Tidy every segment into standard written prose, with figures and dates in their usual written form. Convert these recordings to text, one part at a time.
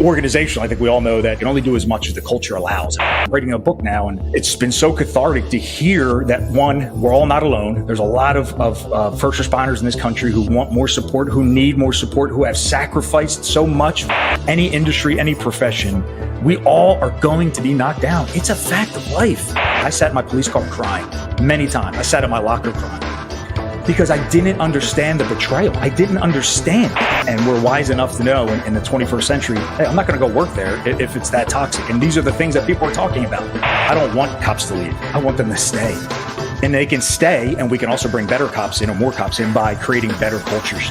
organizational, I think we all know that you can only do as much as the culture allows. I'm writing a book now, and it's been so cathartic to hear that, one, we're all not alone. There's a lot of first responders in this country who want more support, who need more support, who have sacrificed so much. Any industry, any profession, we all are going to be knocked down. It's a fact of life. I sat in my police car crying many times. I sat in my locker crying because I didn't understand the betrayal. I didn't understand. And we're wise enough to know in the 21st century, hey, I'm not going to go work there if it's that toxic. And these are the things that people are talking about. I don't want cops to leave. I want them to stay. And they can stay, and we can also bring better cops in or more cops in by creating better cultures.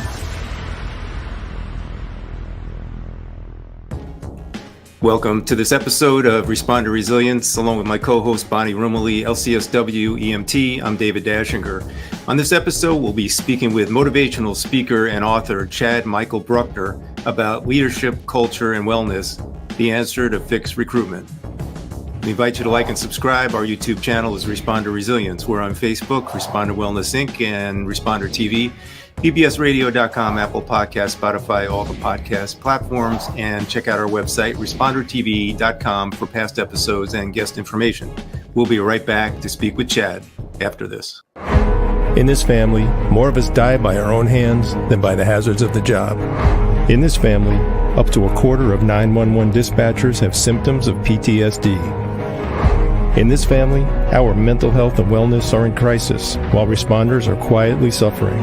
Welcome to this episode of Responder Resilience, along with my co-host Bonnie Rumley, LCSW EMT. I'm David Dashinger. On this episode, we'll be speaking with motivational speaker and author Chad Michael Bruckner about leadership, culture, and wellness, the answer to fix recruitment. We invite you to like and subscribe. Our YouTube channel is Responder Resilience. We're on Facebook, Responder Wellness Inc., and Responder TV. bbsradio.com, Apple Podcasts, Spotify, all the podcast platforms, and check out our website, respondertv.com, for past episodes and guest information. We'll be right back to speak with Chad after this. In this family, more of us die by our own hands than by the hazards of the job. In this family, up to a quarter of 911 dispatchers have symptoms of PTSD. In this family, our mental health and wellness are in crisis, while responders are quietly suffering.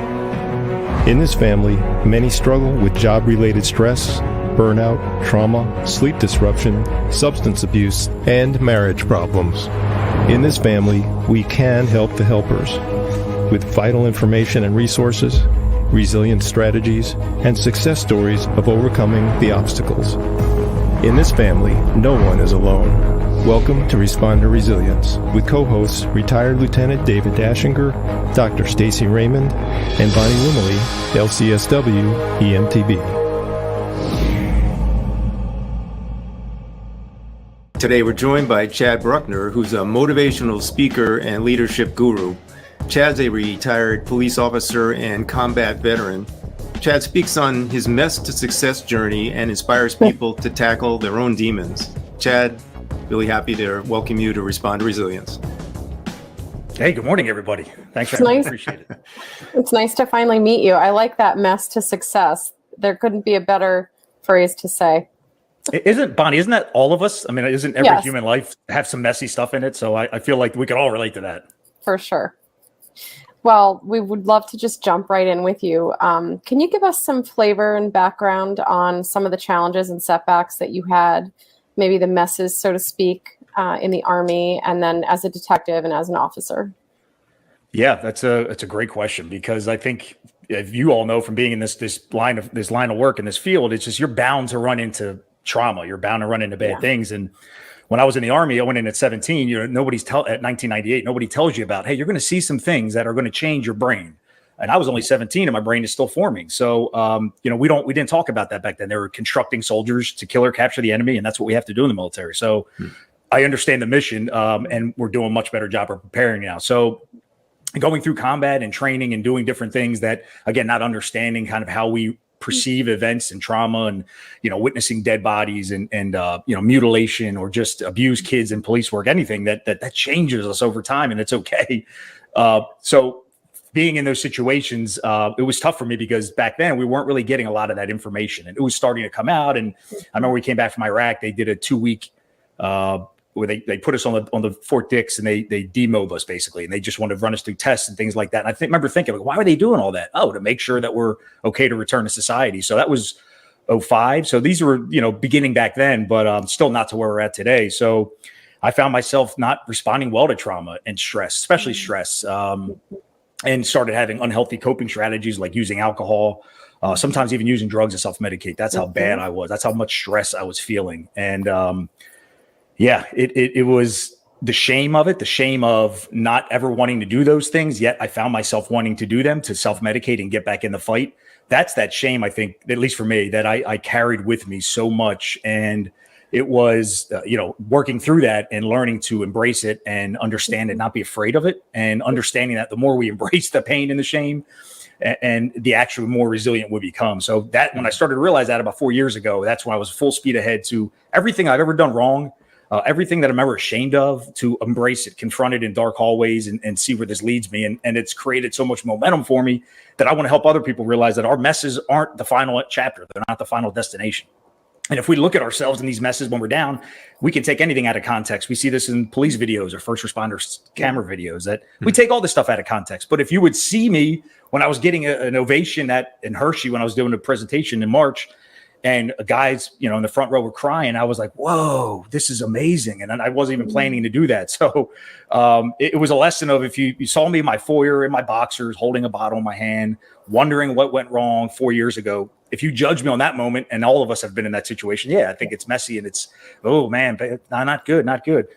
In this family, many struggle with job-related stress, burnout, trauma, sleep disruption, substance abuse, and marriage problems. In this family, we can help the helpers with vital information and resources, resilient strategies, and success stories of overcoming the obstacles. In this family, no one is alone. Welcome to Responder Resilience with co-hosts retired Lieutenant David Dashinger, Dr. Stacy Raymond, and Bonnie Rumley, LCSW EMTB. Today we're joined by Chad Bruckner, who's a motivational speaker and leadership guru. Chad's a retired police officer and combat veteran. Chad speaks on his mess to success journey and inspires people to tackle their own demons. Chad, really happy to welcome you to Respond Resilience. Hey, good morning, everybody. Thanks for having me. Appreciate it. It's nice to finally meet you. I like that mess to success. There couldn't be a better phrase to say. Isn't that all of us? I mean, isn't every human life have some messy stuff in it? So I feel like we could all relate to that. For sure. Well, we would love to just jump right in with you. Can you give us some flavor and background on some of the challenges and setbacks that you had, maybe the messes, so to speak, in the Army, and then as a detective and as an officer? Yeah, that's a great question, because I think, if you all know from being in this line of work in this field, it's just you're bound to run into trauma. You're bound to run into bad things. And when I was in the Army, I went in at 17. At 1998, nobody tells you about, hey, you're going to see some things that are going to change your brain. And I was only 17, and my brain is still forming. So, we didn't talk about that back then. They were constructing soldiers to kill or capture the enemy, and that's what we have to do in the military. So, I understand the mission, and we're doing a much better job of preparing now. So, going through combat and training and doing different things that, again, not understanding kind of how we perceive events and trauma, and witnessing dead bodies and mutilation or just abused kids in police work, anything that changes us over time, and it's okay. So being in those situations, it was tough for me, because back then we weren't really getting a lot of that information, and it was starting to come out. And I remember we came back from Iraq, they did a 2-week where they put us on the Fort Dix, and they demob us basically, and they just wanted to run us through tests and things like that. And I remember thinking, like, why were they doing all that? Oh, to make sure that we're okay to return to society. So that was 2005. So these were beginning back then, but still not to where we're at today. So I found myself not responding well to trauma and stress, especially stress, and started having unhealthy coping strategies like using alcohol, sometimes even using drugs to self-medicate. That's how bad I was. That's how much stress I was feeling. And it was the shame of it, the shame of not ever wanting to do those things, yet I found myself wanting to do them, to self-medicate and get back in the fight. That's that shame, I think, at least for me, that I carried with me so much. And it was, working through that and learning to embrace it and understand it, not be afraid of it, and understanding that the more we embrace the pain and the shame, and the actual more resilient we become. So that when I started to realize that about 4 years ago, that's when I was full speed ahead to everything I've ever done wrong, everything that I'm ever ashamed of, to embrace it, confront it in dark hallways, and see where this leads me. And it's created so much momentum for me that I want to help other people realize that our messes aren't the final chapter. They're not the final destination. And if we look at ourselves in these messes when we're down, we can take anything out of context. We see this in police videos or first responders camera videos, that we take all this stuff out of context. But if you would see me when I was getting an ovation in Hershey, when I was doing a presentation in March, and guys, in the front row were crying, I was like, whoa, this is amazing. And I wasn't even planning to do that. So it was a lesson of, if you saw me in my foyer, in my boxers, holding a bottle in my hand, wondering what went wrong 4 years ago, if you judge me on that moment, and all of us have been in that situation, I think it's messy and it's, oh man, not good.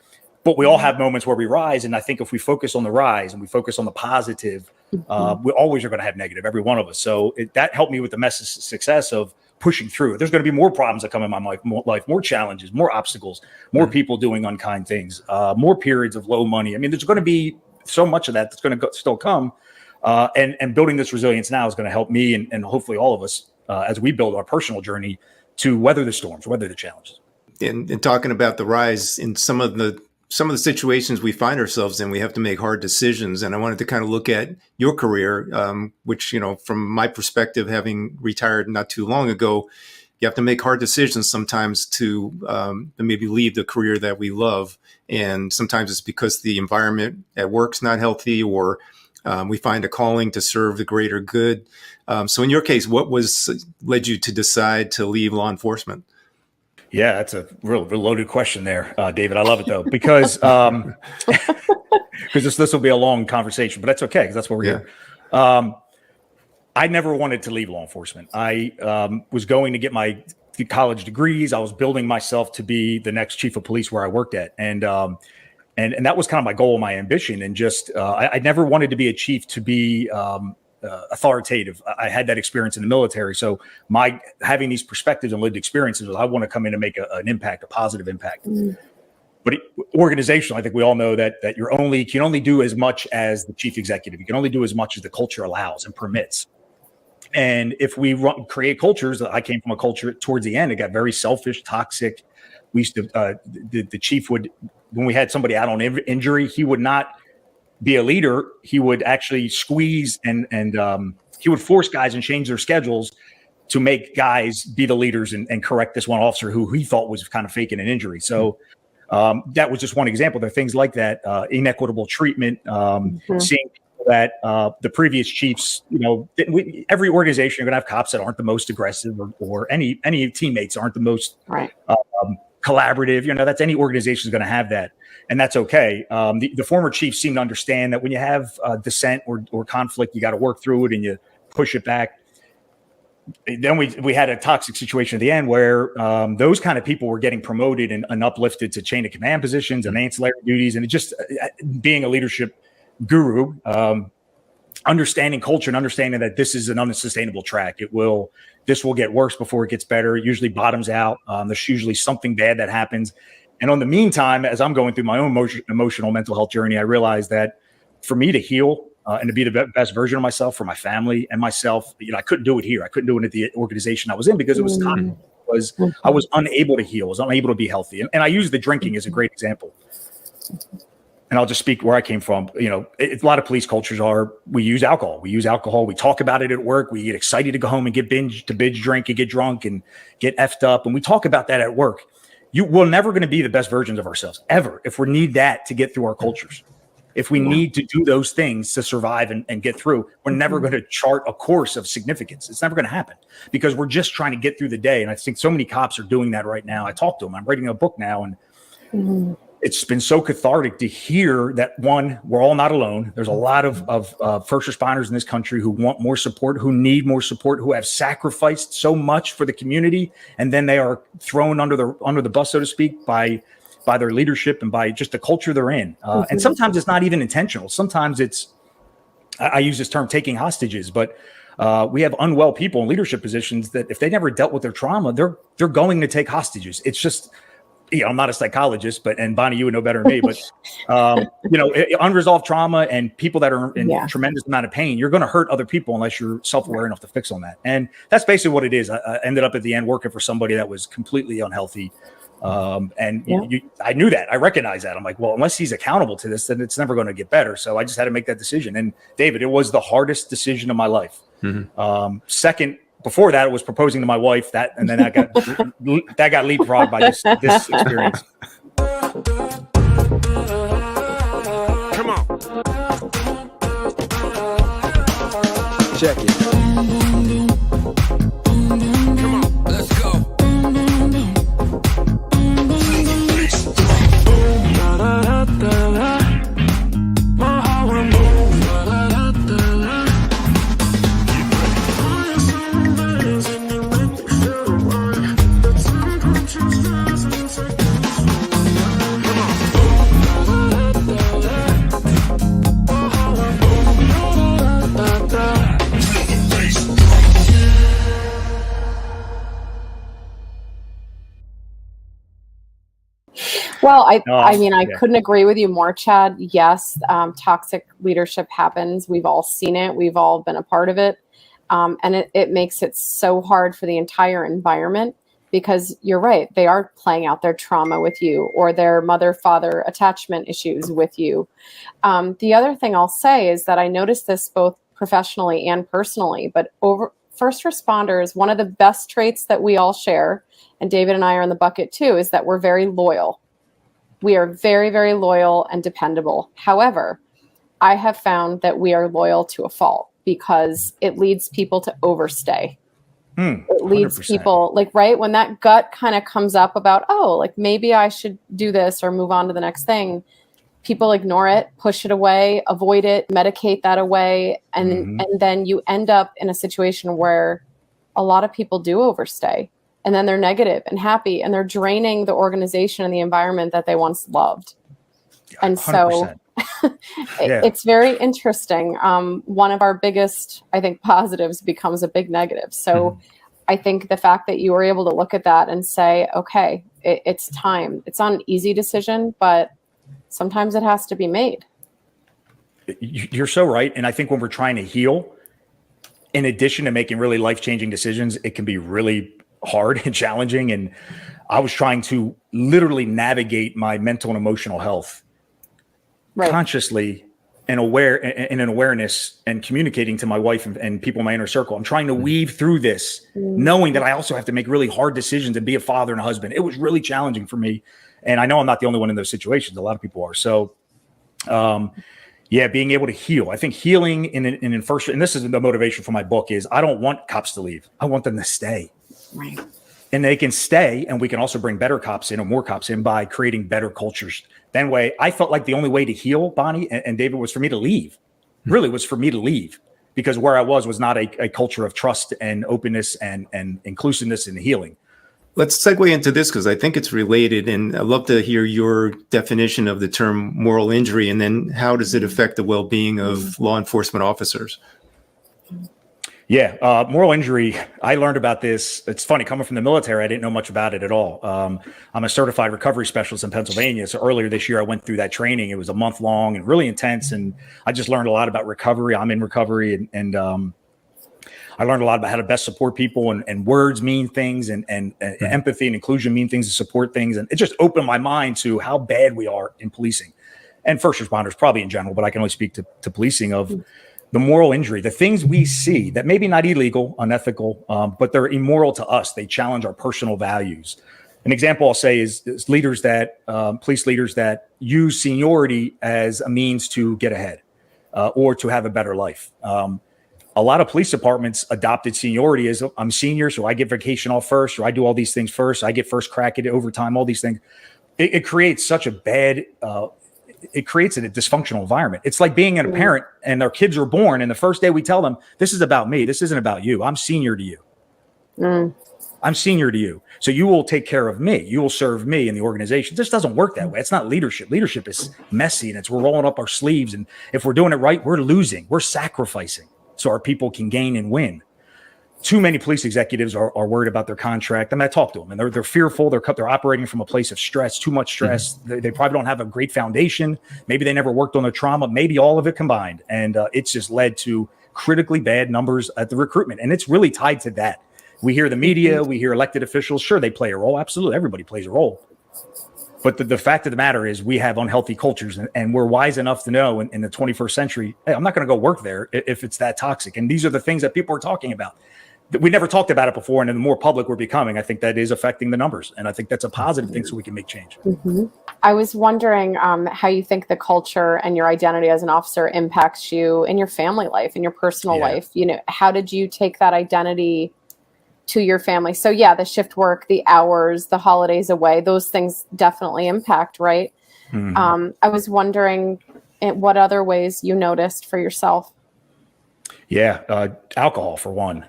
But we all have moments where we rise. And I think if we focus on the rise and we focus on the positive, we always are going to have negative, every one of us. So that helped me with the message success of pushing through. There's going to be more problems that come in my life, more challenges, more obstacles, more people doing unkind things, more periods of low money. I mean, there's going to be so much of that that's going to still come. And building this resilience now is going to help me and hopefully all of us as we build our personal journey to weather the storms, weather the challenges. And talking about the rise in some of the situations we find ourselves in, we have to make hard decisions. And I wanted to kind of look at your career, which, from my perspective, having retired not too long ago, you have to make hard decisions sometimes to maybe leave the career that we love. And sometimes it's because the environment at work's not healthy, or we find a calling to serve the greater good. So in your case, what led you to decide to leave law enforcement? Yeah, that's a real loaded question there, David. I love it though, because this will be a long conversation, but that's okay, because that's what we're here. I never wanted to leave law enforcement. I was going to get my college degrees. I was building myself to be the next chief of police where I worked at, and that was kind of my goal, my ambition. And just I never wanted to be a chief to be authoritative. I had that experience in the military. So my having these perspectives and lived experiences, I want to come in and make an impact, a positive impact. But organizational, I think we all know that you can only do as much as the chief executive. You can only do as much as the culture allows and permits. And if we create cultures, I came from a culture towards the end, it got very selfish, toxic. We used to, the chief would, when we had somebody out on injury, he would not be a leader. He would actually squeeze and he would force guys and change their schedules to make guys be the leaders and correct this one officer who he thought was kind of faking an injury. So that was just one example. There are things like that, inequitable treatment, seeing people that the previous chiefs, every organization, you're going to have cops that aren't the most aggressive or any teammates aren't the most collaborative. That's any organization is going to have that. And that's okay. The former chiefs seem to understand that when you have dissent or conflict, you got to work through it and you push it back. Then we had a toxic situation at the end where those kind of people were getting promoted and uplifted to chain of command positions and ancillary duties. And it just being a leadership guru, understanding culture and understanding that this is an unsustainable track. This will get worse before it gets better. It usually bottoms out. There's usually something bad that happens. And on the meantime, as I'm going through my own emotional mental health journey, I realized that for me to heal and to be the best version of myself for my family and myself, I couldn't do it here. I couldn't do it at the organization I was in because it was toxic. I was unable to heal. I was unable to be healthy. And I use the drinking as a great example. And I'll just speak where I came from. A lot of police cultures we use alcohol. We talk about it at work. We get excited to go home and get binge drink and get drunk and get effed up. And we talk about that at work. We're never going to be the best versions of ourselves ever if we need that to get through our cultures. If we need to do those things to survive and get through, we're never going to chart a course of significance. It's never going to happen because we're just trying to get through the day. And I think so many cops are doing that right now. I talk to them. I'm writing a book now, and it's been so cathartic to hear that, one, we're all not alone. There's a lot of first responders in this country who want more support, who need more support, who have sacrificed so much for the community, and then they are thrown under the bus, so to speak, by their leadership and by just the culture they're in. And sometimes it's not even intentional. Sometimes it's, I use this term, taking hostages, but we have unwell people in leadership positions that if they never dealt with their trauma, they're going to take hostages. It's just I'm not a psychologist, and Bonnie, you would know better than me, but unresolved trauma and people that are in tremendous amount of pain, you're going to hurt other people unless you're self-aware enough to fix on that. And that's basically what it is. I ended up at the end working for somebody that was completely unhealthy. I knew that. I recognized that. I'm like, well, unless he's accountable to this, then it's never going to get better. So I just had to make that decision. And David, it was the hardest decision of my life. Second, before that, it was proposing to my wife. And then that got leapfrogged by this experience. Come on. Check it. Come on. Let's go. Well, I couldn't agree with you more, Chad. Yes, toxic leadership happens. We've all seen it. We've all been a part of it. And it makes it so hard for the entire environment because you're right. They are playing out their trauma with you or their mother-father attachment issues with you. The other thing I'll say is that I noticed this both professionally and personally, but first responders, one of the best traits that we all share, and David and I are in the bucket too, is that we're very loyal. We are very, very loyal and dependable. However, I have found that we are loyal to a fault because it leads people to overstay. It leads 100%. people when that gut kind of comes up about, maybe I should do this or move on to the next thing. People ignore it, push it away, avoid it, medicate that away. And then you end up in a situation where a lot of people do overstay. And then they're negative and happy, and they're draining the organization and the environment that they once loved. And 100%. So it's very interesting. One of our biggest, I think, positives becomes a big negative. So I think the fact that you were able to look at that and say, okay, it's time. It's not an easy decision, but sometimes it has to be made. You're so right. And I think when we're trying to heal, in addition to making really life-changing decisions, it can be really hard and challenging. And I was trying to literally navigate my mental and emotional health consciously and in an awareness and communicating to my wife and people in my inner circle. I'm trying to weave through this, knowing that I also have to make really hard decisions and be a father and a husband. It was really challenging for me. And I know I'm not the only one in those situations. A lot of people are. So, being able to heal. I think healing in first, and this is the motivation for my book, is I don't want cops to leave. I want them to stay. Right. And they can stay, and we can also bring better cops in or more cops in by creating better cultures. That way, I felt like the only way to heal, Bonnie and David, was for me to leave. Really was for me to leave, because where I was not a culture of trust and openness and inclusiveness and healing. Let's segue into this because I think it's related, and I'd love to hear your definition of the term moral injury, and then how does it affect the well-being of law enforcement officers? Yeah, moral injury. I learned about this. It's funny, coming from the military, I didn't know much about it at all. I'm a certified recovery specialist in Pennsylvania. So earlier this year, I went through that training. It was a month long and really intense. And I just learned a lot about recovery. I'm in recovery, and I learned a lot about how to best support people, and words mean things, and empathy and inclusion mean things to support things. And it just opened my mind to how bad we are in policing and first responders probably in general, but I can only speak to policing of the moral injury, the things we see that maybe not illegal, unethical, but they're immoral to us. They challenge our personal values. An example I'll say is leaders that, police leaders that use seniority as a means to get ahead or to have a better life. A lot of police departments adopted seniority as I'm senior, so I get vacation off first, or I do all these things first. I get first crack at it, overtime, all these things. It creates such a bad, it creates a dysfunctional environment. It's like being a parent and their kids are born, and the first day we tell them, this is about me. This isn't about you. I'm senior to you. I'm senior to you. So you will take care of me. You will serve me in the organization. This doesn't work that way. It's not leadership. Leadership is messy, and we're rolling up our sleeves. And if we're doing it right, we're losing. We're sacrificing so our people can gain and win. too many police executives are worried about their contract. I mean, I talk to them, and they're fearful. They're operating from a place of stress, too much stress. They probably don't have a great foundation. Maybe they never worked on their trauma. Maybe all of it combined, and it's just led to critically bad numbers at the recruitment. And it's really tied to that. We hear the media, we hear elected officials. Sure, they play a role. Absolutely, everybody plays a role. But the fact of the matter is we have unhealthy cultures, and we're wise enough to know in the 21st century, hey, I'm not going to go work there if it's that toxic. And these are the things that people are talking about. We never talked about it before, and the more public we're becoming, I think that is affecting the numbers. And I think that's a positive thing so we can make change. Mm-hmm. I was wondering how you think the culture and your identity as an officer impacts you in your family life, in your personal life. You know, how did you take that identity to your family? So yeah, the shift work, the hours, the holidays away, those things definitely impact, right? Mm-hmm. I was wondering what other ways you noticed for yourself. Yeah, alcohol for one.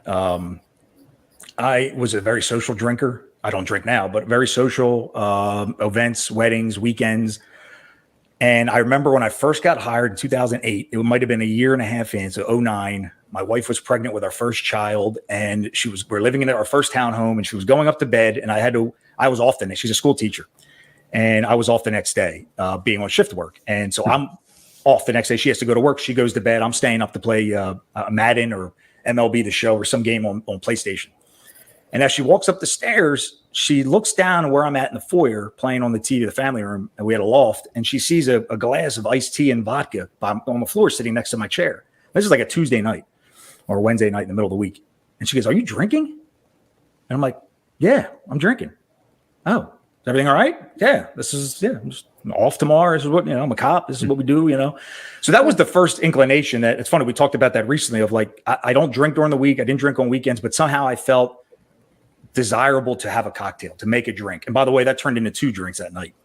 I was a very social drinker. I don't drink now, but very social, events, weddings, weekends. And I remember when I first got hired in 2008, it might have been a year and a half in, so 2009. My wife was pregnant with our first child, and we're living in our first townhome, and she was going up to bed, and I was off the next. She's a school teacher, and I was off the next day, being on shift work. And so I'm off the next day. She has to go to work. She goes to bed. I'm staying up to play Madden or MLB The Show or some game on PlayStation. And as she walks up the stairs, she looks down where I'm at in the foyer playing on the TV, the family room, and we had a loft, and she sees a glass of iced tea and vodka on the floor sitting next to my chair. This is like a Tuesday night or a Wednesday night in the middle of the week. And she goes, "Are you drinking?" And I'm like, "Yeah, I'm drinking." "Oh, is everything all right?" "Yeah, I'm just off tomorrow. This is what, I'm a cop. This is what we do, So that was the first inclination that it's funny. We talked about that recently of like, I don't drink during the week. I didn't drink on weekends, but somehow I felt desirable to have a cocktail, to make a drink. And by the way, that turned into 2 drinks that night.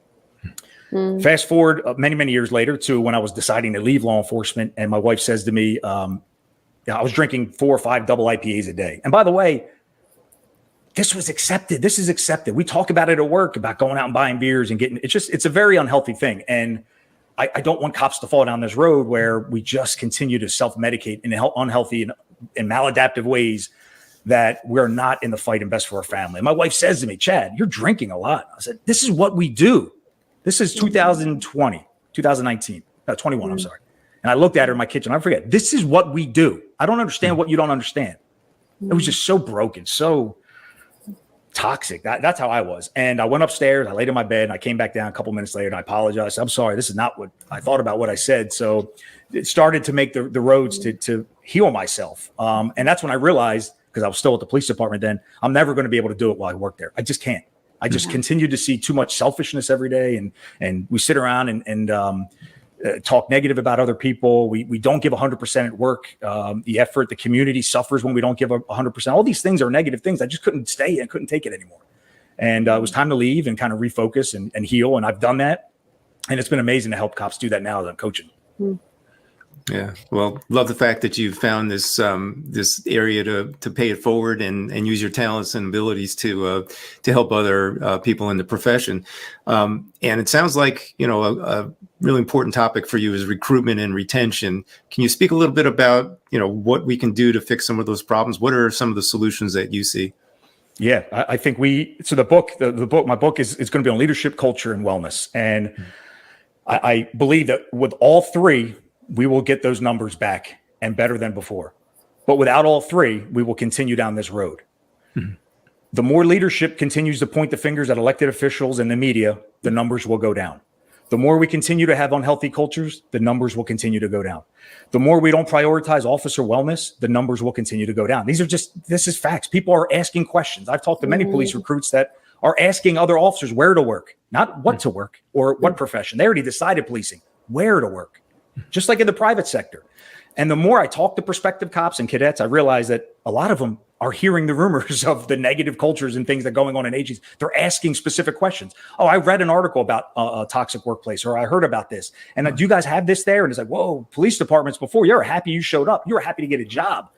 Fast forward many, many years later to when I was deciding to leave law enforcement. And my wife says to me, I was drinking 4 or 5 double IPAs a day. And by the way, this was accepted. This is accepted. We talk about it at work about going out and buying beers and it's a very unhealthy thing. And I don't want cops to fall down this road where we just continue to self-medicate in unhealthy and maladaptive ways that we're not in the fight and best for our family. And my wife says to me, "Chad, you're drinking a lot." I said, "This is what we do." This is 2019, 21, I'm sorry. And I looked at her in my kitchen. I forget. This is what we do. I don't understand what you don't understand. It was just so broken, so toxic. That's how I was. And I went upstairs. I laid in my bed. And I came back down a couple minutes later, and I apologized. "I'm sorry. This is not what I thought about what I said." So it started to make the roads to heal myself. And that's when I realized, because I was still at the police department then, I'm never going to be able to do it while I work there. I just can't. I just continue to see too much selfishness every day. And we sit around and talk negative about other people. We don't give 100% at work. The effort, the community suffers when we don't give 100%. All these things are negative things. I just couldn't stay and couldn't take it anymore. And it was time to leave and kind of refocus and heal. And I've done that. And it's been amazing to help cops do that now that I'm coaching. Yeah. Well, love the fact that you found this area to pay it forward and use your talents and abilities to help other people in the profession. And it sounds like, a really important topic for you is recruitment and retention. Can you speak a little bit about, what we can do to fix some of those problems? What are some of the solutions that you see? Yeah, I think the book, my book is going to be on leadership, culture, and wellness. And I believe that with all 3, we will get those numbers back and better than before. But without all 3, we will continue down this road. Mm-hmm. The more leadership continues to point the fingers at elected officials and the media, the numbers will go down. The more we continue to have unhealthy cultures, the numbers will continue to go down. The more we don't prioritize officer wellness, the numbers will continue to go down. This is facts. People are asking questions. I've talked to many police recruits that are asking other officers where to work, not what to work or what profession. They already decided policing, where to work. Just like in the private sector. And the more I talk to prospective cops and cadets, I realize that a lot of them are hearing the rumors of the negative cultures and things that are going on in agencies. They're asking specific questions. "Oh, I read an article about a toxic workplace," or "I heard about this. And do you guys have this there?" And it's like, whoa, police departments before, you're happy you showed up. You were happy to get a job.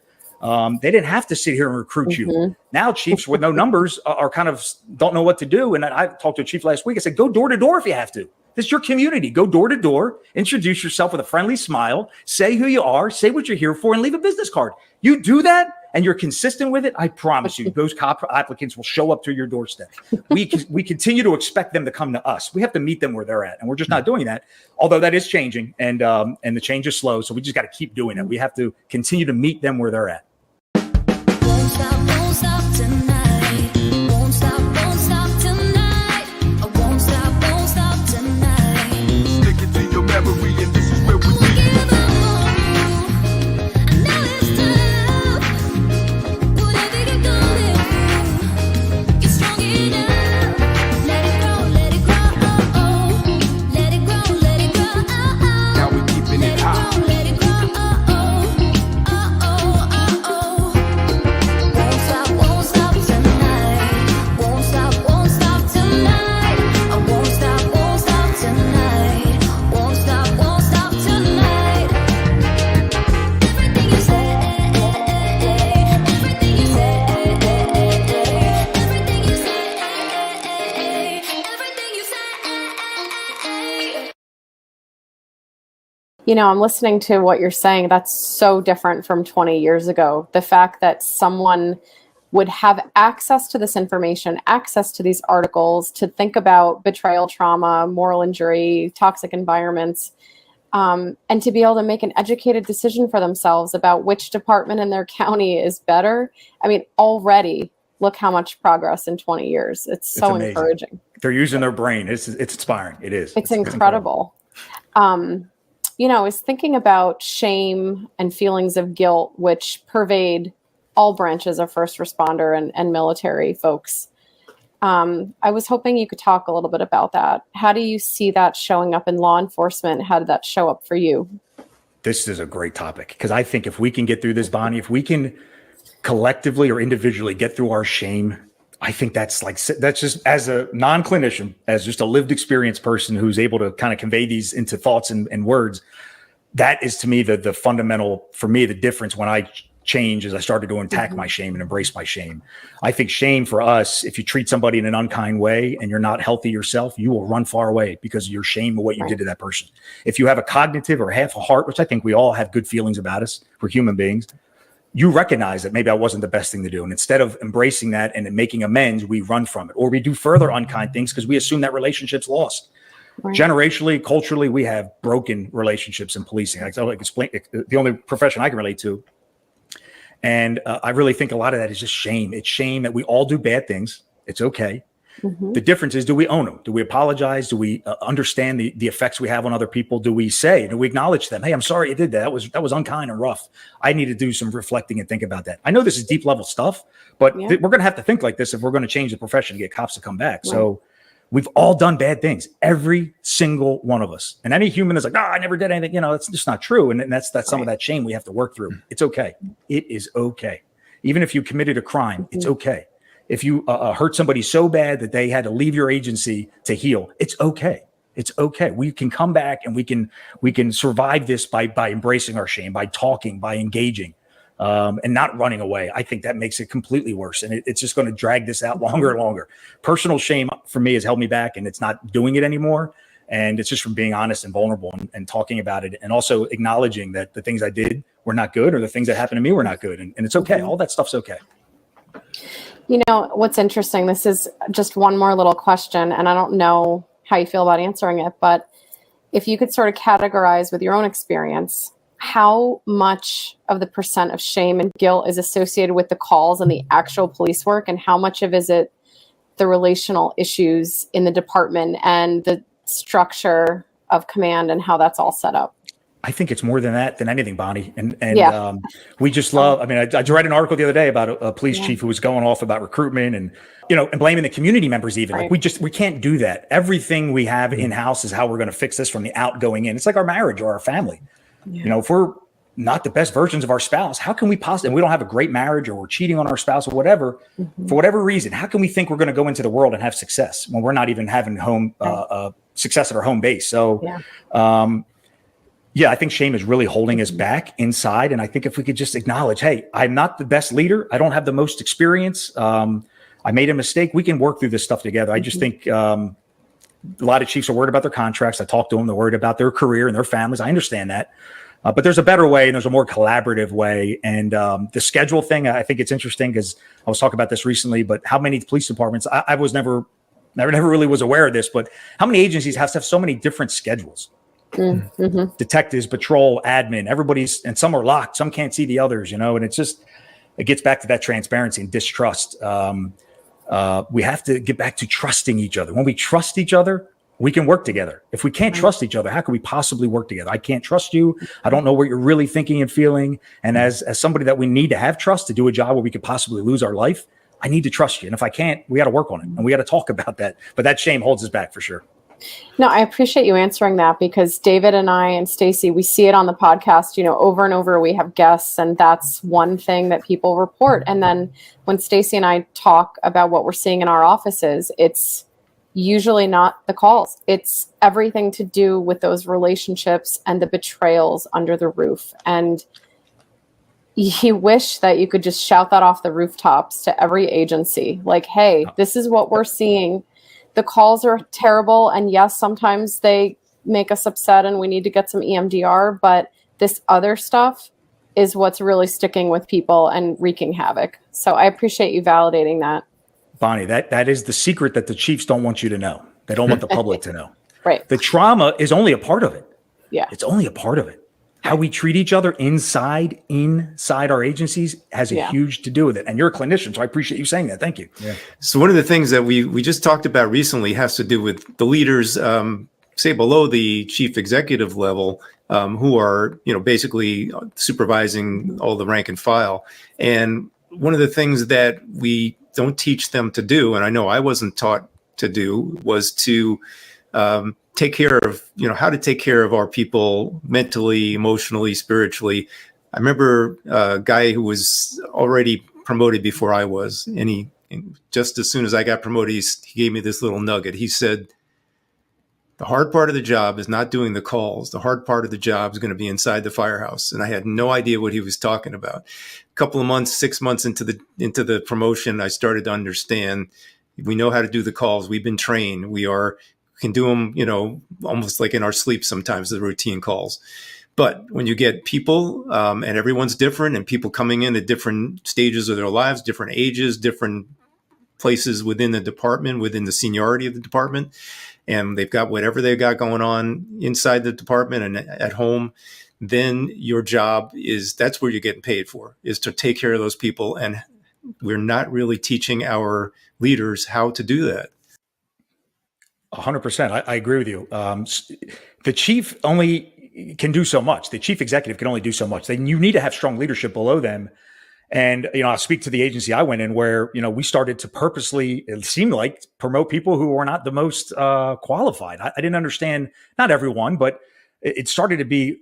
They didn't have to sit here and recruit you. Now chiefs with no numbers are kind of don't know what to do. And I talked to a chief last week. I said, go door to door if you have to. This is your community. Go door to door, introduce yourself with a friendly smile, say who you are, say what you're here for, and leave a business card. You do that, and you're consistent with it, I promise you, those cop applicants will show up to your doorstep. We continue to expect them to come to us. We have to meet them where they're at, and we're just not doing that. Although that is changing, and the change is slow, so we just got to keep doing it. We have to continue to meet them where they're at. Won't stop tonight. Won't stop tonight. I won't stop tonight. Stick it to your memory, and this is where we Won't give up on you. I know it's tough. Whatever you're going through, you're strong enough. Let it grow, let it grow. Let it grow, let it grow. Now we keeping it hot. Let it grow. Won't stop tonight. Won't stop tonight. I won't stop tonight. Won't stop tonight. Everything you say, everything you say, everything you say, everything you say. You know, I'm listening to what you're saying. That's so different from 20 years ago. The fact that someone would have access to this information, access to these articles, to think about betrayal, trauma, moral injury, toxic environments, and to be able to make an educated decision for themselves about which department in their county is better. I mean, already look how much progress in 20 years. It's so amazing. encouraging. They're using their brain. It's inspiring. It is. It's incredible. You know, I was thinking about shame and feelings of guilt, which pervade all branches of first responder and military folks. I was hoping you could talk a little bit about that. How do you see that showing up in law enforcement? How did that show up for you? This is a great topic, because I think if we can get through this, Bonnie, if we can collectively or individually get through our shame, I think that's just, as a non-clinician, as just a lived experience person who's able to kind of convey these into thoughts and words, that is to me the fundamental, for me, the difference when I change is I started to attack my shame and embrace my shame. I think shame for us, if you treat somebody in an unkind way and you're not healthy yourself, you will run far away because of your shame of what you did to that person. If you have a cognitive or half a heart, which I think we all have good feelings about us, we're human beings, you recognize that maybe I wasn't the best thing to do. And instead of embracing that and making amends, we run from it, or we do further unkind things because we assume that relationship's lost. Right. Generationally, culturally, we have broken relationships in policing. I can explain the only profession I can relate to. And I really think a lot of that is just shame. It's shame that we all do bad things. It's okay. Mm-hmm. The difference is, do we own them? Do we apologize? Do we understand the effects we have on other people? Do we acknowledge them? Hey, I'm sorry you did that. That was unkind and rough. I need to do some reflecting and think about that. I know this is deep level stuff, but we're going to have to think like this if we're going to change the profession to get cops to come back. Right. So we've all done bad things, every single one of us. And any human is like, I never did anything. You know, it's just not true. And that's some of that shame we have to work through. It's okay. It is okay. Even if you committed a crime, it's okay. If you hurt somebody so bad that they had to leave your agency to heal, it's okay. It's okay. We can come back and we can survive this by embracing our shame, by talking, by engaging, and not running away. I think that makes it completely worse. And it's just going to drag this out longer and longer. Personal shame for me has held me back, and it's not doing it anymore. And it's just from being honest and vulnerable and talking about it, and also acknowledging that the things I did were not good, or the things that happened to me were not good. And it's okay. All that stuff's okay. You know, what's interesting, this is just one more little question, and I don't know how you feel about answering it, but if you could sort of categorize with your own experience, how much of the percent of shame and guilt is associated with the calls and the actual police work, and how much of is it the relational issues in the department and the structure of command and how that's all set up? I think it's more than that, than anything, Bonnie. And we just love, I mean, I read an article the other day about a police chief who was going off about recruitment and blaming the community members even. Right. Like we can't do that. Everything we have in-house is how we're going to fix this from the out going in. It's like our marriage or our family. Yeah. You know, if we're not the best versions of our spouse, how can we possibly, and we don't have a great marriage, or we're cheating on our spouse or whatever, for whatever reason, how can we think we're going to go into the world and have success when we're not even having success at our home base? So, I think shame is really holding us back inside. And I think if we could just acknowledge, hey, I'm not the best leader. I don't have the most experience. I made a mistake. We can work through this stuff together. I just think a lot of chiefs are worried about their contracts. I talk to them. They're worried about their career and their families. I understand that. But there's a better way, and there's a more collaborative way. And the schedule thing, I think it's interesting because I was talking about this recently. But how many police departments? I was never really was aware of this, but how many agencies have so many different schedules? Mm-hmm. Detectives, patrol, admin, everybody's, and some are locked, some can't see the others, and it's just, it gets back to that transparency and distrust. We have to get back to trusting each other. When we trust each other, we can work together. If we can't trust each other, how can we possibly work together? I can't trust you. I don't know what you're really thinking and feeling. And as somebody that we need to have trust to do a job where we could possibly lose our life, I need to trust you. And if I can't, we got to work on it, and we got to talk about that. But that shame holds us back for sure. No, I appreciate you answering that, because David and I and Stacy, we see it on the podcast, over and over. We have guests, and that's one thing that people report. And then when Stacy and I talk about what we're seeing in our offices, it's usually not the calls. It's everything to do with those relationships and the betrayals under the roof. And you wish that you could just shout that off the rooftops to every agency. Like, hey, this is what we're seeing. The calls are terrible. And yes, sometimes they make us upset and we need to get some EMDR, but this other stuff is what's really sticking with people and wreaking havoc. So I appreciate you validating that. Bonnie, that is the secret that the chiefs don't want you to know. They don't want the public to know. Right. The trauma is only a part of it. Yeah. It's only a part of it. How we treat each other inside our agencies has a huge to do with it. And you're a clinician, so I appreciate you saying that. Thank you. Yeah. So one of the things that we just talked about recently has to do with the leaders, say below the chief executive level, who are, basically supervising all the rank and file. And one of the things that we don't teach them to do, and I know I wasn't taught to do, was to take care of, how to take care of our people mentally, emotionally, spiritually. I remember a guy who was already promoted before I was, and just as soon as I got promoted, he gave me this little nugget. He said, the hard part of the job is not doing the calls. The hard part of the job is going to be inside the firehouse. And I had no idea what he was talking about. A couple of months, 6 months into the promotion, I started to understand. We know how to do the calls. We've been trained. We can do them, almost like in our sleep sometimes, the routine calls. But when you get people, and everyone's different, and people coming in at different stages of their lives, different ages, different places within the department, within the seniority of the department, and they've got whatever they've got going on inside the department and at home, then your job that's where you're getting paid for, is to take care of those people. And we're not really teaching our leaders how to do that. 100%. I agree with you. The chief only can do so much. The chief executive can only do so much. You need to have strong leadership below them. And, I'll speak to the agency I went in where, we started to purposely, it seemed like, promote people who were not the most qualified. I didn't understand, not everyone, but it started to be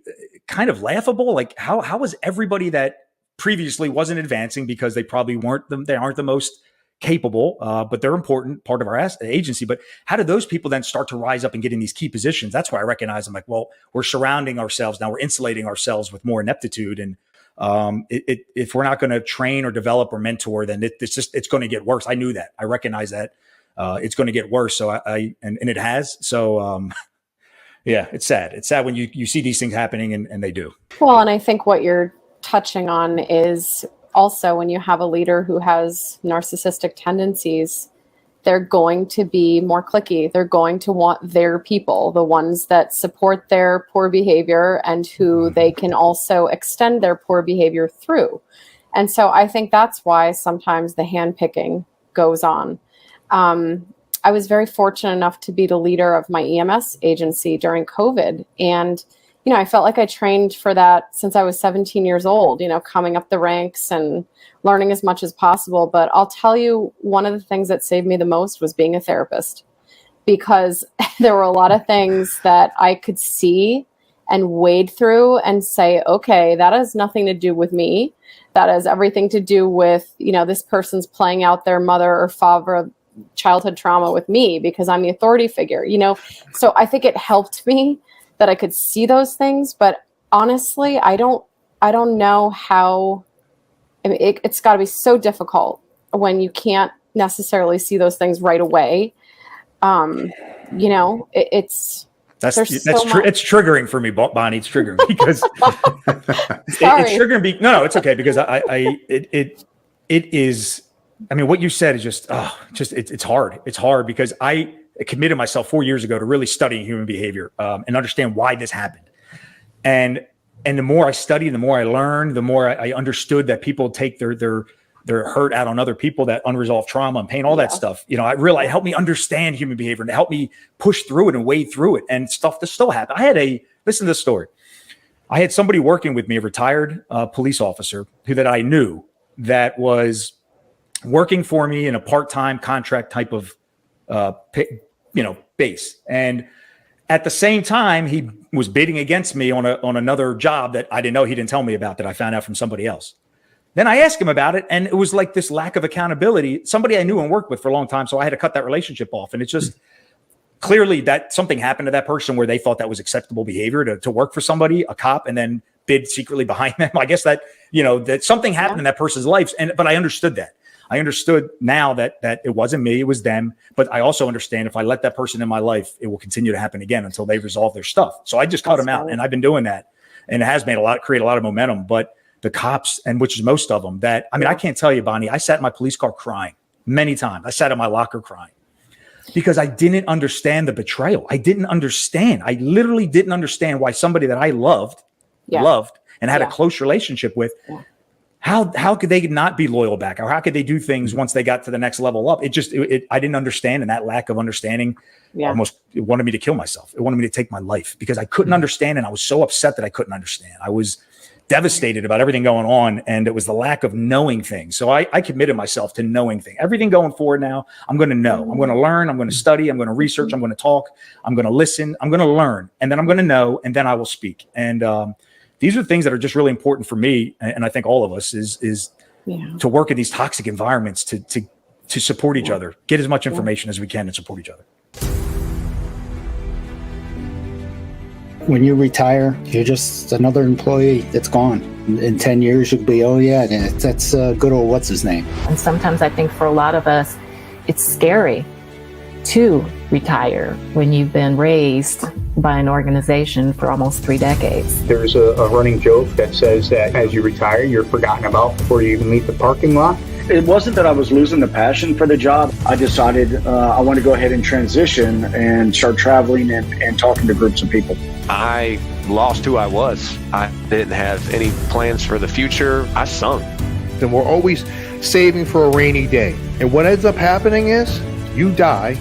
kind of laughable. Like how was everybody that previously wasn't advancing because they probably they aren't the most capable, but they're important part of our agency. But how do those people then start to rise up and get in these key positions? That's why I recognize I'm like, well, we're surrounding ourselves now. We're insulating ourselves with more ineptitude. And if we're not going to train or develop or mentor, then it's going to get worse. I knew that. I recognize that it's going to get worse. So and it has. So yeah, it's sad. It's sad when you see these things happening, and they do. Well, and I think what you're touching on is also when you have a leader who has narcissistic tendencies, they're going to be more cliquey. They're going to want their people, the ones that support their poor behavior and who they can also extend their poor behavior through. And so I think that's why sometimes the handpicking goes on. I was very fortunate enough to be the leader of my EMS agency during COVID. And I felt like I trained for that since I was 17 years old, coming up the ranks and learning as much as possible. But I'll tell you, one of the things that saved me the most was being a therapist, because there were a lot of things that I could see and wade through and say, okay, that has nothing to do with me. That has everything to do with, this person's playing out their mother or father childhood trauma with me because I'm the authority figure, So I think it helped me that I could see those things, but honestly, I don't know how. I mean, it's got to be so difficult when you can't necessarily see those things right away. It's That's There's so much. It's triggering for me, Bonnie. It's triggering because it's Sorry. triggering. No, it's okay because it is. I mean, what you said is it's hard. It's hard because I committed myself 4 years ago to really studying human behavior and understand why this happened. And the more I studied, the more I learned, the more I understood that people take their hurt out on other people, that unresolved trauma and pain, all that stuff. You know, it helped me understand human behavior and it helped me push through it and wade through it, and stuff that still happened. Listen to this story. I had somebody working with me, a retired police officer that I knew that was working for me in a part-time contract type of, base. And at the same time, he was bidding against me on another job that I didn't know, he didn't tell me about, that I found out from somebody else. Then I asked him about it, and it was like this lack of accountability, somebody I knew and worked with for a long time. So I had to cut that relationship off. And it's just clearly that something happened to that person where they thought that was acceptable behavior to work for somebody, a cop, and then bid secretly behind them. I guess that, that something happened in that person's life. But I understood that. I understood now that it wasn't me, it was them. But I also understand if I let that person in my life, it will continue to happen again until they resolve their stuff. So I just cut them out, and I've been doing that, and it has created a lot of momentum. But the cops, and which is most of them, I can't tell you, Bonnie, I sat in my police car crying many times. I sat in my locker crying because I didn't understand the betrayal. I didn't understand. I literally didn't understand why somebody that I loved and had a close relationship with, how could they not be loyal back? Or how could they do things once they got to the next level up? I didn't understand. And that lack of understanding almost wanted me to kill myself. It wanted me to take my life because I couldn't understand. And I was so upset that I couldn't understand. I was devastated about everything going on. And it was the lack of knowing things. So I committed myself to knowing things. Everything going forward now, I'm going to know. I'm going to learn. I'm going to study. I'm going to research. I'm going to talk. I'm going to listen. I'm going to learn. And then I'm going to know. And then I will speak. And these are things that are just really important for me. And I think all of us is to work in these toxic environments, to support each other, get as much information as we can and support each other. When you retire, you're just another employee that's gone. In 10 years, you'll be, that's good old what's his name. And sometimes I think for a lot of us, it's scary to retire when you've been raised by an organization for almost 3 decades. There's a running joke that says that as you retire, you're forgotten about before you even leave the parking lot. It wasn't that I was losing the passion for the job. I decided I want to go ahead and transition and start traveling and talking to groups of people. I lost who I was. I didn't have any plans for the future. I sunk. And we're always saving for a rainy day. And what ends up happening is you die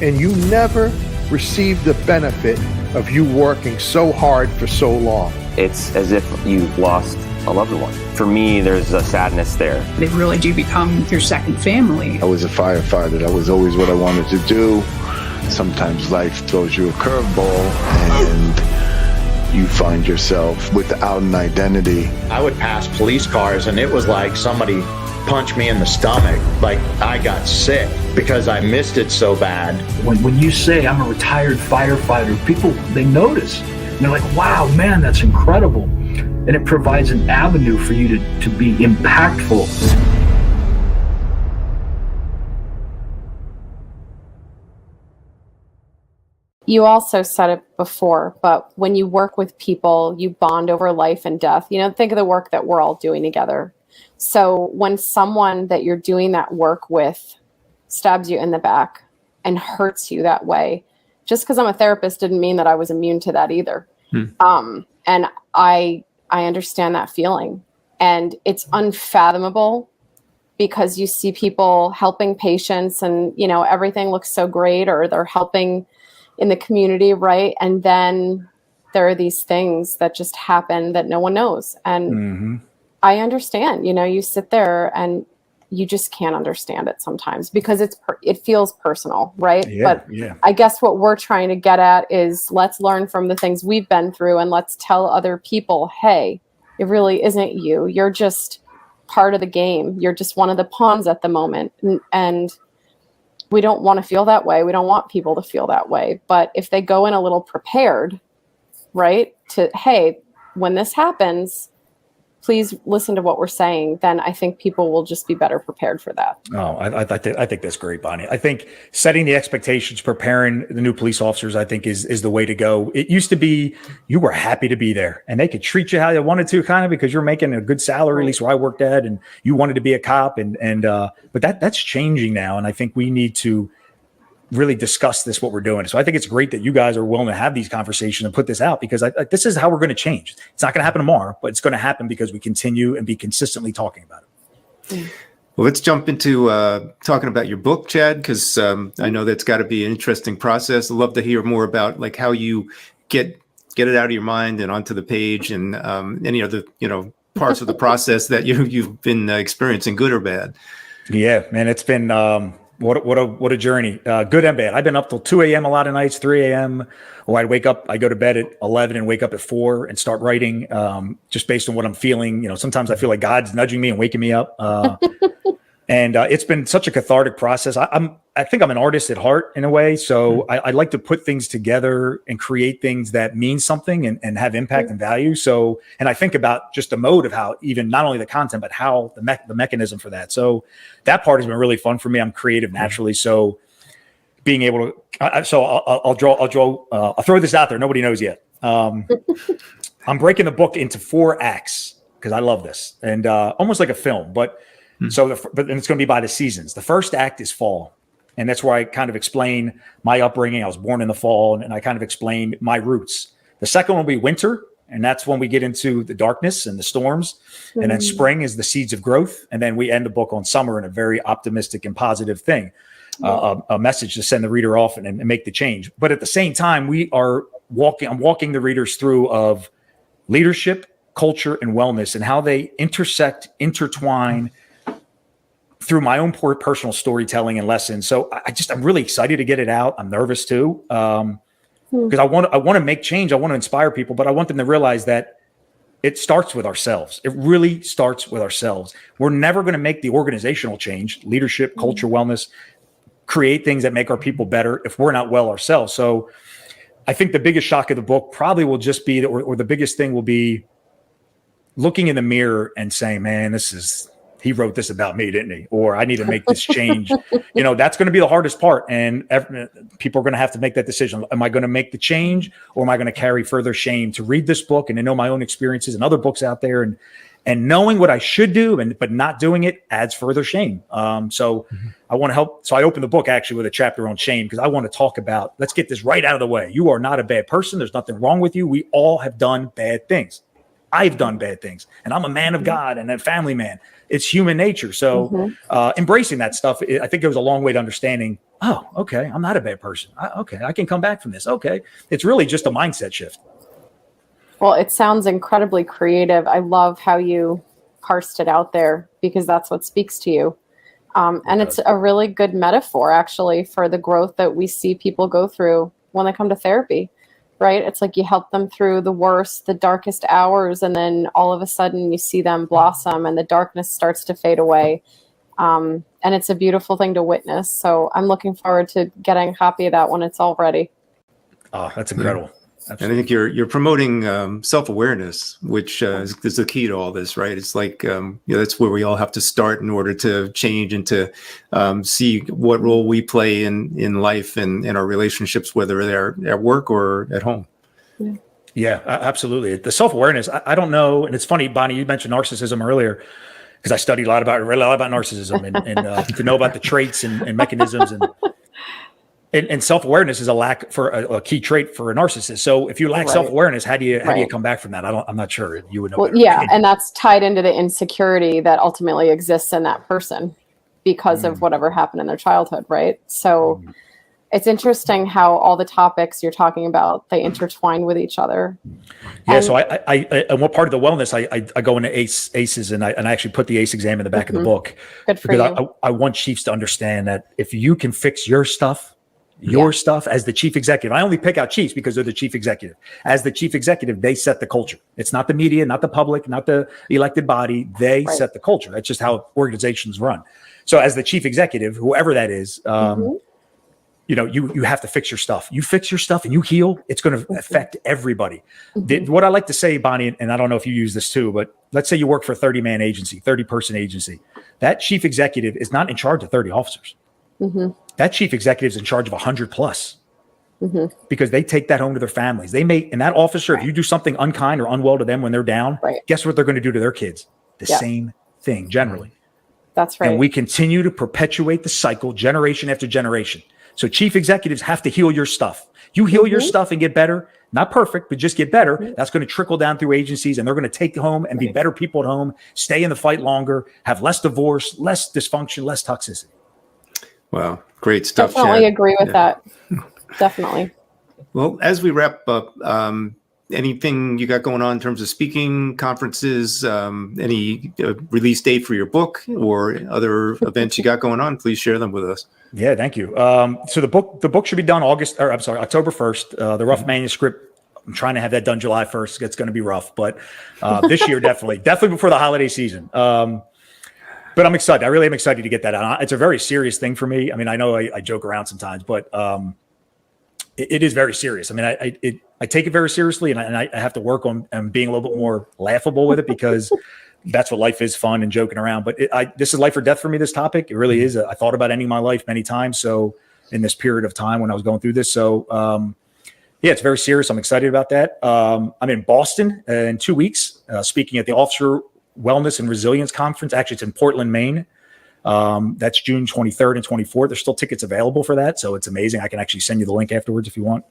and you never receive the benefit of you working so hard for so long. It's as if you've lost a loved one. For me, there's a sadness there. They really do become your second family. I was a firefighter. That was always what I wanted to do. Sometimes life throws you a curveball and you find yourself without an identity. I would pass police cars and it was like somebody punched me in the stomach. Like I got sick because I missed it so bad. When you say I'm a retired firefighter, people, they notice. And they're like, wow, man, that's incredible. And it provides an avenue for you to be impactful. You also said it before, but when you work with people, you bond over life and death. Think of the work that we're all doing together. So when someone that you're doing that work with stabs you in the back and hurts you that way, just because I'm a therapist didn't mean that I was immune to that either. And I understand that feeling, and it's unfathomable because you see people helping patients and, everything looks so great, or they're helping in the community. Right. And then there are these things that just happen that no one knows. And I understand, you sit there and you just can't understand it sometimes because it feels personal. Right. I guess what we're trying to get at is let's learn from the things we've been through and let's tell other people, hey, it really isn't you. You're just part of the game. You're just one of the pawns at the moment. And we don't want to feel that way. We don't want people to feel that way. But if they go in a little prepared, right, to, hey, when this happens, please listen to what we're saying, then I think people will just be better prepared for that. Oh, I think that's great, Bonnie. I think setting the expectations, preparing the new police officers, I think is the way to go. It used to be you were happy to be there and they could treat you how you wanted to, kind of, because you're making a good salary, at least where I worked at, and you wanted to be a cop. But that's changing now. And I think we need to really discuss this, what we're doing. So I think it's great that you guys are willing to have these conversations and put this out, because this is how we're going to change. It's not going to happen tomorrow, but it's going to happen because we continue and be consistently talking about it. Well, let's jump into talking about your book, Chad, because I know that's got to be an interesting process. I'd love to hear more about like how you get it out of your mind and onto the page, and any other parts of the process that you've been experiencing, good or bad. Yeah, man, it's been what a journey, good and bad. I've been up till 2 a.m. a lot of nights, 3 a.m. Or I'd wake up, I go to bed at 11 and wake up at 4 and start writing, just based on what I'm feeling. Sometimes I feel like God's nudging me and waking me up. And it's been such a cathartic process. I think I'm an artist at heart in a way. So I like to put things together and create things that mean something and have impact and value. So, and I think about just the mode of how, even not only the content, but how the mechanism for that. So that part has been really fun for me. I'm creative naturally. So being able to, I'll throw this out there. Nobody knows yet. I'm breaking the book into 4 acts because I love this, and almost like a film, but it's going to be by the seasons. The first act is fall. And that's where I kind of explain my upbringing. I was born in the fall, and I kind of explain my roots. The second one will be winter. And that's when we get into the darkness and the storms. Mm-hmm. And then spring is the seeds of growth. And then we end the book on summer in a very optimistic and positive thing, a message to send the reader off and make the change. But at the same time, I'm walking the readers through of leadership, culture, and wellness, and how they intertwine through my own personal storytelling and lessons. So I'm really excited to get it out. I'm nervous too, because I want to make change. I want to inspire people, but I want them to realize that it starts with ourselves. It really starts with ourselves. We're never going to make the organizational change, leadership, culture, wellness, create things that make our people better if we're not well ourselves. So I think the biggest shock of the book probably will just be, or the biggest thing will be looking in the mirror and saying, man, he wrote this about me, didn't he? Or I need to make this change. That's going to be the hardest part. And people are going to have to make that decision. Am I going to make the change, or am I going to carry further shame to read this book and to know my own experiences and other books out there, and knowing what I should do, but not doing it adds further shame. I want to help. So I opened the book actually with a chapter on shame, because I want to talk about, let's get this right out of the way. You are not a bad person. There's nothing wrong with you. We all have done bad things. I've done bad things, and I'm a man of God and a family man. It's human nature. So embracing that stuff, I think goes a long way to understanding, oh, okay, I'm not a bad person. I can come back from this. Okay. It's really just a mindset shift. Well, it sounds incredibly creative. I love how you parsed it out there, because that's what speaks to you. And it's a really good metaphor, actually, for the growth that we see people go through when they come to therapy. Right? It's like you help them through the worst, the darkest hours, and then all of a sudden you see them blossom and the darkness starts to fade away. And it's a beautiful thing to witness. So I'm looking forward to getting a copy of that when it's all ready. Oh, that's incredible. And I think you're promoting self-awareness, which is the key to all this, right? It's like, that's where we all have to start in order to change and to see what role we play in life and in our relationships, whether they're at work or at home. Yeah, absolutely. The self-awareness, I don't know. And it's funny, Bonnie, you mentioned narcissism earlier, because I studied read a lot about narcissism and to know about the traits and mechanisms and self-awareness is a key trait for a narcissist. So if you lack self-awareness, how do you come back from that? I'm not sure you would know. Well, yeah. And that's tied into the insecurity that ultimately exists in that person because of whatever happened in their childhood. Right. So it's interesting how all the topics you're talking about, they intertwine with each other. Yeah. So and what part of the wellness, I go into ACEs and I actually put the ACE exam in the back of the book. Good for because you. I want chiefs to understand that if you can fix your stuff as the chief executive. I only pick out chiefs because they're the chief executive. As the chief executive, they set the culture. It's not the media, not the public, not the elected body. They set the culture. That's just how organizations run. So as the chief executive, whoever that is, you have to fix your stuff. You fix your stuff and you heal, it's going to affect everybody. What I like to say, Bonnie, and I don't know if you use this too, but let's say you work for a 30-man agency, 30-person agency. That chief executive is not in charge of 30 officers. Mm-hmm. That chief executive is in charge of 100 plus. Mm-hmm. Because they take that home to their families. They may, and that officer, if you do something unkind or unwell to them when they're down, guess what they're going to do to their kids? The same thing, generally. That's right. And we continue to perpetuate the cycle generation after generation. So chief executives have to heal your stuff. You heal your stuff and get better, not perfect, but just get better. That's going to trickle down through agencies, and they're going to take home and be better people at home, stay in the fight longer, have less divorce, less dysfunction, less toxicity. Wow. Great stuff. Definitely Chad. agree with that. Definitely. Well, as we wrap up, anything you got going on in terms of speaking, conferences, any release date for your book or other events you got going on, please share them with us. Yeah, thank you. So the book should be done October 1st. The rough manuscript, I'm trying to have that done July 1st. It's going to be rough, but this year, definitely before the holiday season. But I'm excited. I really am excited to get that out. It's a very serious thing for me. I mean, I know I joke around sometimes, but it is very serious. I mean, I take it very seriously, and I have to work on being a little bit more laughable with it, because that's what life is, fun and joking around. But this is life or death for me, this topic. It really is. I thought about ending my life many times. So in this period of time when I was going through this. So yeah, it's very serious. I'm excited about that. I'm in Boston in 2 weeks, speaking at the Officer Wellness and Resilience Conference. Actually, it's in Portland, Maine. That's June 23rd and 24th. There's still tickets available for that. So it's amazing. I can actually send you the link afterwards if you want.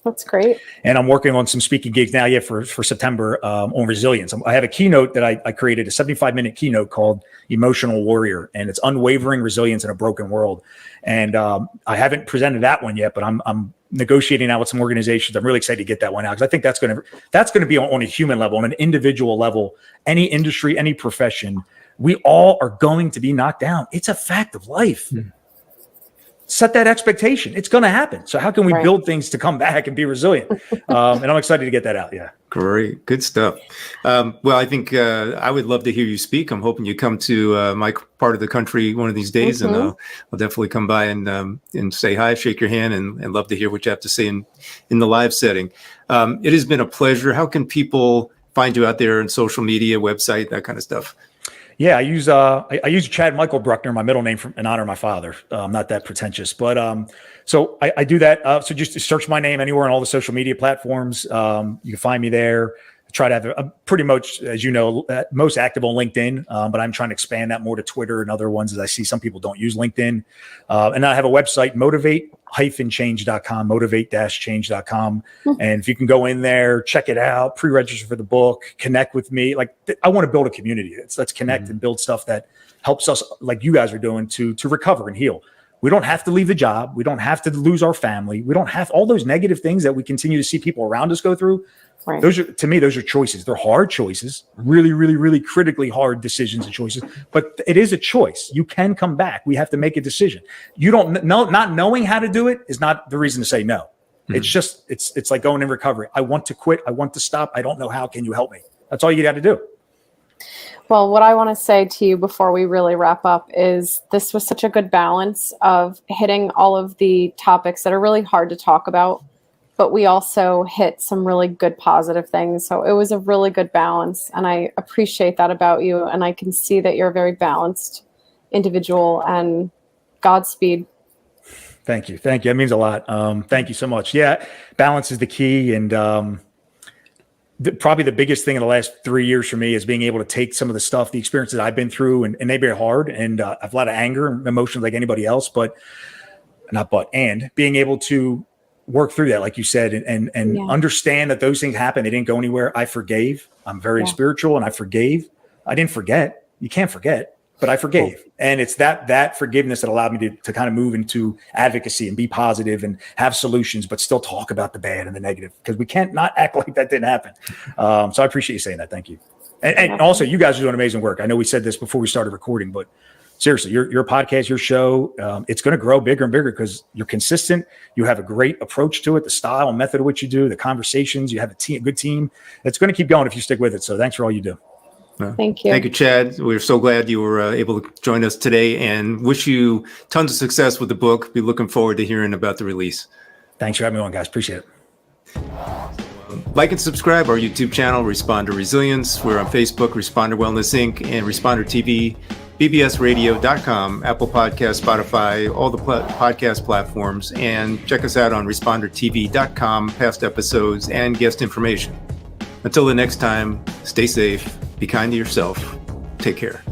That's great. And I'm working on some speaking gigs now, for September on resilience. I have a keynote that I created, a 75-minute keynote called Emotional Warrior, and it's unwavering resilience in a broken world. And I haven't presented that one yet, but I'm negotiating now with some organizations. I'm really excited to get that one out, because I think that's going to be on a human level, on an individual level, any industry, any profession. We all are going to be knocked down. It's a fact of life. Set that expectation. It's going to happen. So how can we build things to come back and be resilient? And I'm excited to get that out. Yeah. Great. Good stuff. Well, I think I would love to hear you speak. I'm hoping you come to my part of the country one of these days, and I'll definitely come by and say hi, shake your hand, and love to hear what you have to say in the live setting. It has been a pleasure. How can people find you out there on social media, website, that kind of stuff? Yeah, I use Chad Michael Bruckner, my middle name, in honor of my father. I'm not that pretentious, but so I do that. So just search my name anywhere on all the social media platforms. You can find me there. I try to have pretty much, as you know, most active on LinkedIn, but I'm trying to expand that more to Twitter and other ones, as I see some people don't use LinkedIn. And I have a website, motivate-change.com, motivate-change.com. And if you can go in there, check it out, pre-register for the book, connect with me. Like, I want to build a community. Let's connect and build stuff that helps us, like you guys are doing, to recover and heal. We don't have to leave the job. We don't have to lose our family. We don't have all those negative things that we continue to see people around us go through. Right. Those are choices. They're hard choices, really, really, really critically hard decisions and choices. But it is a choice. You can come back. We have to make a decision. You don't know, not knowing how to do it is not the reason to say no. It's just, it's like going in recovery. I want to quit. I want to stop. I don't know how. Can you help me? That's all you got to do. Well, what I want to say to you before we really wrap up is this was such a good balance of hitting all of the topics that are really hard to talk about, but we also hit some really good positive things. So it was a really good balance, and I appreciate that about you. And I can see that you're a very balanced individual, and Godspeed. Thank you. Thank you. That means a lot. Thank you so much. Yeah. Balance is the key. And probably the biggest thing in the last 3 years for me is being able to take some of the stuff, the experiences I've been through, and they be hard. And I have a lot of anger and emotions like anybody else, and being able to work through that, like you said, and understand that those things happen. They didn't go anywhere. I forgave. I'm very spiritual, and I forgave. I didn't forget. You can't forget, but I forgave. And it's that forgiveness that allowed me to kind of move into advocacy and be positive and have solutions, but still talk about the bad and the negative, because we can't not act like that didn't happen. So I appreciate you saying that. Thank you. And also, you guys are doing amazing work. I know we said this before we started recording, but seriously, your podcast, your show, it's going to grow bigger and bigger because you're consistent. You have a great approach to it, the style and method of what you do, the conversations. You have a good team. It's going to keep going if you stick with it. So thanks for all you do. Thank you. Thank you, Chad. We're so glad you were able to join us today, and wish you tons of success with the book. Be looking forward to hearing about the release. Thanks for having me on, guys. Appreciate it. Like and subscribe our YouTube channel, Responder Resilience. We're on Facebook, Responder Wellness Inc., and Responder TV, bbsradio.com, Apple Podcasts, Spotify, all the podcast platforms, and check us out on respondertv.com, past episodes, and guest information. Until the next time, stay safe, be kind to yourself, take care.